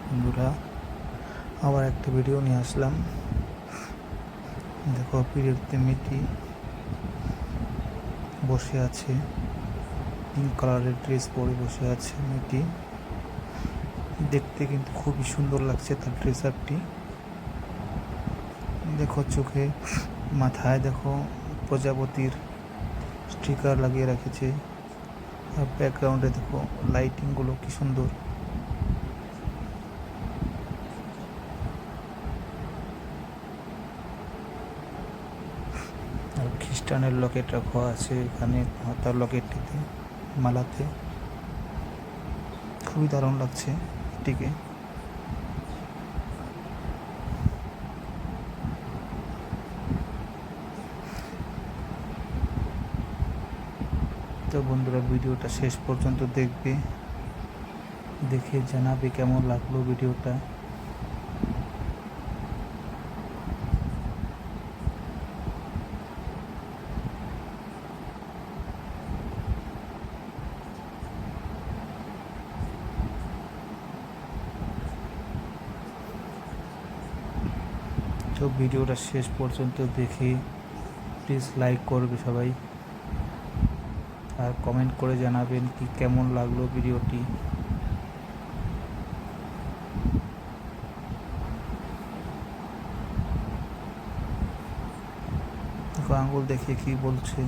বন্ধুরা, আবার একটা ভিডিও নিয়ে আসলাম। দেখো, পিরিয়ডতে মেয়েটি বসে আছে, পিঙ্ক কালারের ড্রেস পরে বসে আছে। মেয়েটি দেখতে কিন্তু খুবই সুন্দর লাগছে তার ড্রেস আপটি। দেখো, চোখে মাথায় দেখো প্রজাপতির স্টিকার লাগিয়ে রেখেছে, আর ব্যাকগ্রাউন্ডে দেখো লাইটিংগুলো কি সুন্দর। আর খ্রিস্টানের লকেট রাখা আছে এখানে হাতার লকেটটিতে, মালাতে। খুবই দারুণ লাগছে এটিকে। তো বন্ধুরা, ভিডিওটা শেষ পর্যন্ত দেখবে, দেখে জানাবে কেমন লাগলো ভিডিওটা। তো ভিডিওটা শেষ পর্যন্ত দেখে প্লিজ লাইক করবে সবাই, আর কমেন্ট করে জানাবেন কি কেমন লাগলো ভিডিওটি। দেখো, আঙ্গুল দেখিয়ে কি বলছে।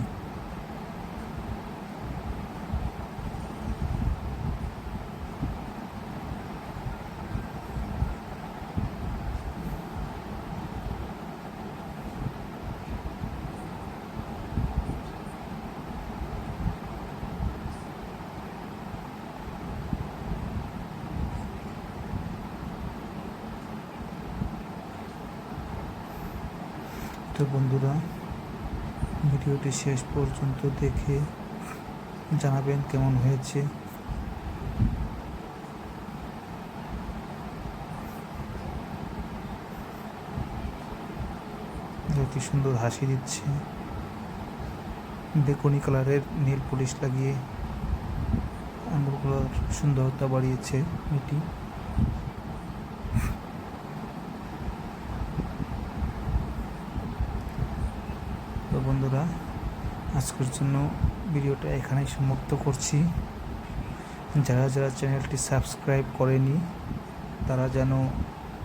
তো বন্ধুরা, ভিডিওটি শেষ পর্যন্ত দেখে জানাবেন কেমন হয়েছে। কি সুন্দর হাসি দিচ্ছে, বেগুনি কালারের নীল পলিশ লাগিয়ে আঙুলগুলোর সুন্দরতা বাড়িয়েছে এটি। তো বন্ধুরা, আজকের জন্য ভিডিওটা এখানেই সমাপ্ত করছি। যারা যারা চ্যানেলটি সাবস্ক্রাইব করেনি তারা যেন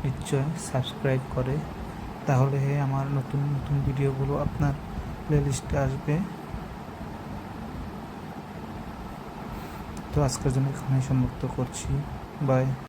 নিশ্চয় সাবস্ক্রাইব করে, তাহলে আমার নতুন নতুন ভিডিওগুলো আপনার প্লেলিস্টে আসবে। তো আজকের জন্য এখানেই সমাপ্ত করছি। বাই।